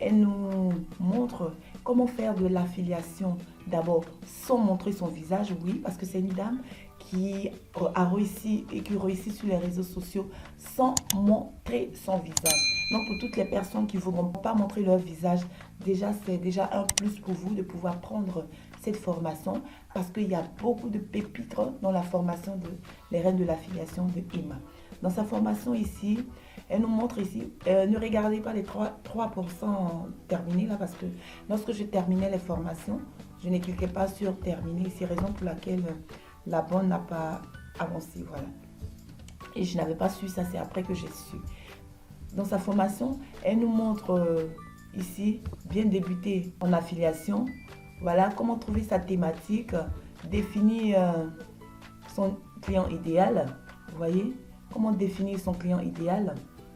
elle nous montre comment faire de l'affiliation d'abord sans montrer son visage, oui, parce que c'est une dame qui a réussi et qui réussit sur les réseaux sociaux sans montrer son visage. Donc pour toutes les personnes qui ne voudront pas montrer leur visage, déjà c'est déjà un plus pour vous de pouvoir prendre cette formation parce qu'il y a beaucoup de pépites dans la formation de les reines de l'affiliation de Emma. Dans sa formation ici, elle nous montre ici, ne regardez pas les 3% terminés là parce que lorsque je terminais les formations, je ne cliquais pas sur terminer. C'est la raison pour laquelle la bonne n'a pas avancé. Voilà. Et je n'avais pas su ça, c'est après que j'ai su. Dans sa formation, elle nous montre ici, bien débuter en affiliation. Voilà, comment trouver sa thématique, définir son client idéal. Vous voyez, comment définir son client idéal.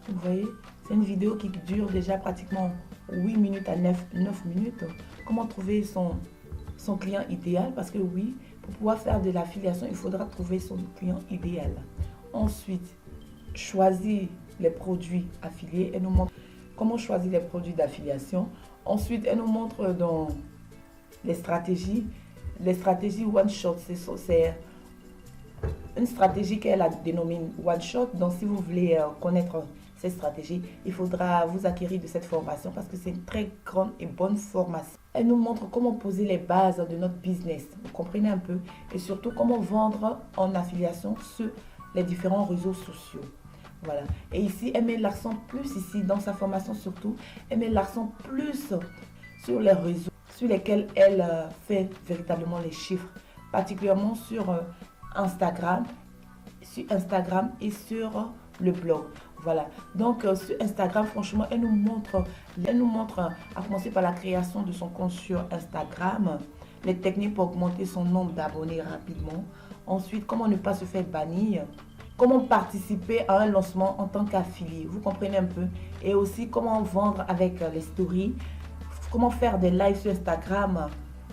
Vous voyez, c'est une vidéo qui dure déjà pratiquement 8 minutes à 9 minutes. Comment trouver son client idéal, parce que oui, pour pouvoir faire de l'affiliation, il faudra trouver son client idéal. Ensuite, choisir les produits affiliés. Elle nous montre comment choisir les produits d'affiliation. Ensuite, elle nous montre dans les stratégies one shot. C'est une stratégie qu'elle a dénommée one shot. Donc, si vous voulez connaître cette stratégie, il faudra vous acquérir de cette formation parce que c'est une très grande et bonne formation. Elle nous montre comment poser les bases de notre business. Vous comprenez un peu? Et surtout, comment vendre en affiliation sur les différents réseaux sociaux. Voilà. Et ici, elle met l'accent plus ici, dans sa formation surtout, elle met l'accent plus sur les réseaux sur lesquels elle fait véritablement les chiffres, particulièrement sur Instagram et sur le blog. Voilà. Donc sur Instagram, franchement, elle nous montre à commencer par la création de son compte sur Instagram, les techniques pour augmenter son nombre d'abonnés rapidement. Ensuite, comment ne pas se faire bannir. Comment participer à un lancement en tant qu'affilié. Vous comprenez un peu. Et aussi comment vendre avec les stories. Comment faire des lives sur Instagram.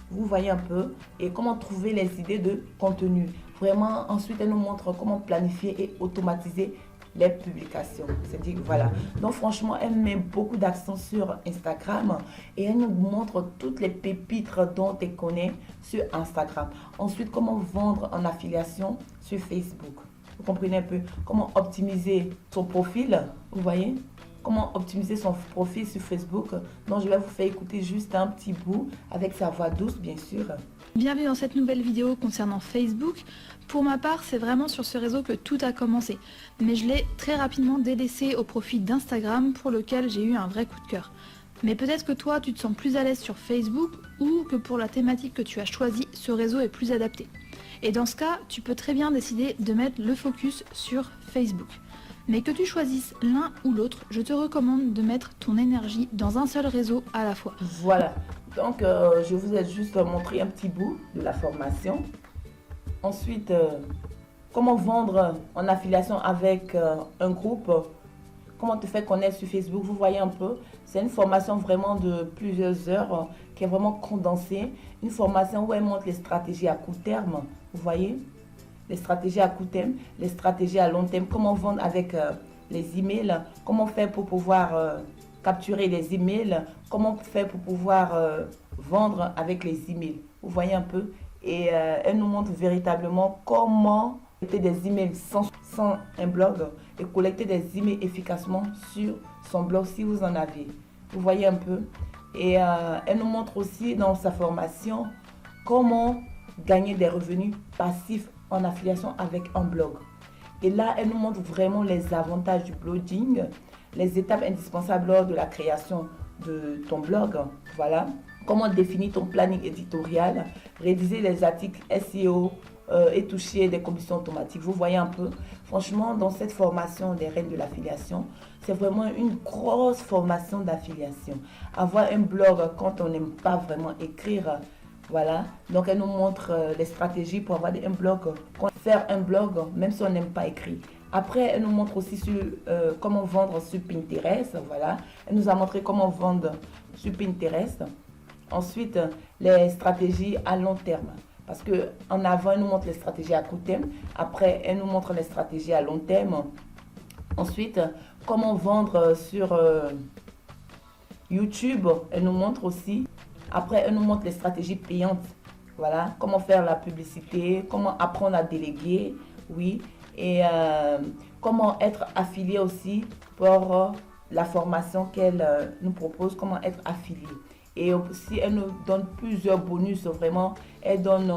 Vous voyez un peu. Et comment trouver les idées de contenu. Vraiment, ensuite, elle nous montre comment planifier et automatiser les publications. C'est-à-dire, voilà. Donc, franchement, elle met beaucoup d'accent sur Instagram et elle nous montre toutes les pépites dont elle connaît sur Instagram. Ensuite, comment vendre en affiliation sur Facebook. Vous comprenez un peu comment optimiser son profil, vous voyez, comment optimiser son profil sur Facebook. Donc, je vais vous faire écouter juste un petit bout avec sa voix douce, bien sûr. Bienvenue dans cette nouvelle vidéo concernant Facebook. Pour ma part, c'est vraiment sur ce réseau que tout a commencé. Mais je l'ai très rapidement délaissé au profit d'Instagram pour lequel j'ai eu un vrai coup de cœur. Mais peut-être que toi, tu te sens plus à l'aise sur Facebook ou que pour la thématique que tu as choisie, ce réseau est plus adapté. Et dans ce cas, tu peux très bien décider de mettre le focus sur Facebook. Mais que tu choisisses l'un ou l'autre, je te recommande de mettre ton énergie dans un seul réseau à la fois. Voilà, donc je vous ai juste montré un petit bout de la formation. Ensuite, comment vendre en affiliation avec un groupe, comment te faire connaître sur Facebook, vous voyez un peu. C'est une formation vraiment de plusieurs heures qui est vraiment condensée. Une formation où elle montre les stratégies à court terme, vous voyez. Les stratégies à court terme, les stratégies à long terme, comment vendre avec les emails, comment faire pour pouvoir capturer les emails, comment faire pour pouvoir vendre avec les emails. Vous voyez un peu. Et elle nous montre véritablement comment collecter des emails sans un blog et collecter des emails efficacement sur son blog si vous en avez. Vous voyez un peu. Et elle nous montre aussi dans sa formation comment gagner des revenus passifs en affiliation avec un blog. Et là, elle nous montre vraiment les avantages du blogging, les étapes indispensables lors de la création de ton blog. Voilà. Comment définir ton planning éditorial, rédiger les articles SEO et toucher des commissions automatiques. Vous voyez un peu. Franchement, dans cette formation des reines de l'affiliation, c'est vraiment une grosse formation d'affiliation. Avoir un blog quand on n'aime pas vraiment écrire, voilà. Donc, elle nous montre les stratégies pour avoir un blog. Faire un blog, même si on n'aime pas écrire. Après, elle nous montre aussi sur, comment vendre sur Pinterest. Voilà. Elle nous a montré comment vendre sur Pinterest. Ensuite, les stratégies à long terme. Parce qu'en avant, elle nous montre les stratégies à court terme. Après, elle nous montre les stratégies à long terme. Ensuite, comment vendre sur YouTube, elle nous montre aussi. Après, elle nous montre les stratégies payantes. Voilà, comment faire la publicité, comment apprendre à déléguer, oui. Et comment être affilié aussi pour la formation qu'elle nous propose, comment être affilié. Et aussi, elle nous donne plusieurs bonus, vraiment. Elle donne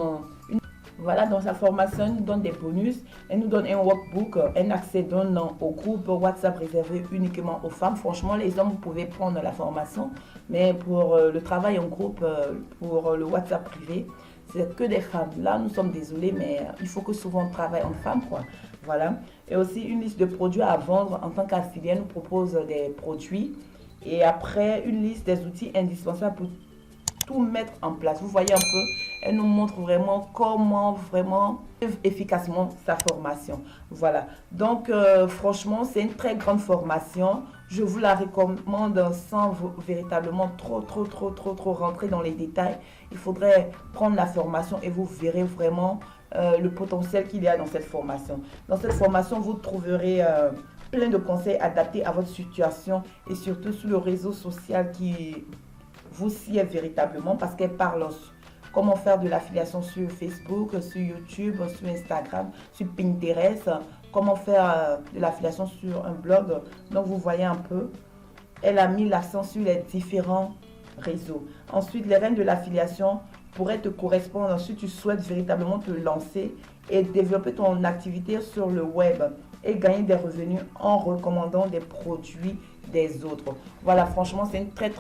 voilà, dans sa formation, elle nous donne des bonus. Elle nous donne un workbook, un accès au groupe WhatsApp réservé uniquement aux femmes. Franchement, les hommes, vous pouvez prendre la formation. Mais pour le travail en groupe, pour le WhatsApp privé, c'est que des femmes. Là, nous sommes désolés, mais il faut que souvent on travaille en femmes, quoi. Voilà. Et aussi une liste de produits à vendre en tant qu'affilié. Elle nous propose des produits. Et après, une liste des outils indispensables pour tout mettre en place. Vous voyez un peu, elle nous montre vraiment comment vraiment efficacement sa formation. Voilà. Donc, franchement, c'est une très grande formation. Je vous la recommande sans véritablement trop rentrer dans les détails. Il faudrait prendre la formation et vous verrez vraiment le potentiel qu'il y a dans cette formation. Dans cette formation, vous trouverez plein de conseils adaptés à votre situation et surtout sur le réseau social qui vous sied véritablement parce qu'elle parle comment faire de l'affiliation sur Facebook, sur YouTube, sur Instagram, sur Pinterest, comment faire de l'affiliation sur un blog. Donc vous voyez un peu, elle a mis l'accent sur les différents réseaux. Ensuite, les règles de l'affiliation pourraient te correspondre si tu souhaites véritablement te lancer et développer ton activité sur le web et gagner des revenus en recommandant des produits des autres. Voilà, franchement, c'est une très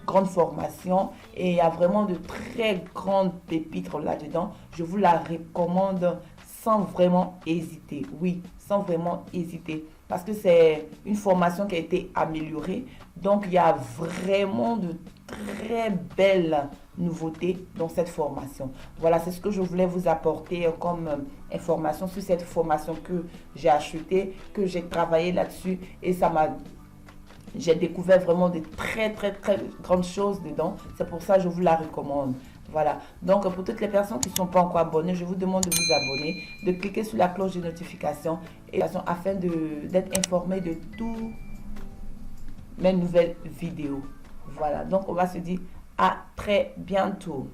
grande formation et il y a vraiment de très grandes pépites là-dedans. Je vous la recommande sans vraiment hésiter. Oui, sans vraiment hésiter. Parce que c'est une formation qui a été améliorée. Donc, il y a vraiment de très belles nouveautés dans cette formation. Voilà, c'est ce que je voulais vous apporter comme information sur cette formation que j'ai achetée, que j'ai travaillé là-dessus et ça m'a... J'ai découvert vraiment de très grandes choses dedans. C'est pour ça que je vous la recommande. Voilà. Donc, pour toutes les personnes qui ne sont pas encore abonnées, je vous demande de vous abonner, de cliquer sur la cloche de notification et afin d'être informé de toutes mes nouvelles vidéos. Voilà. Donc, on va se dire à très bientôt.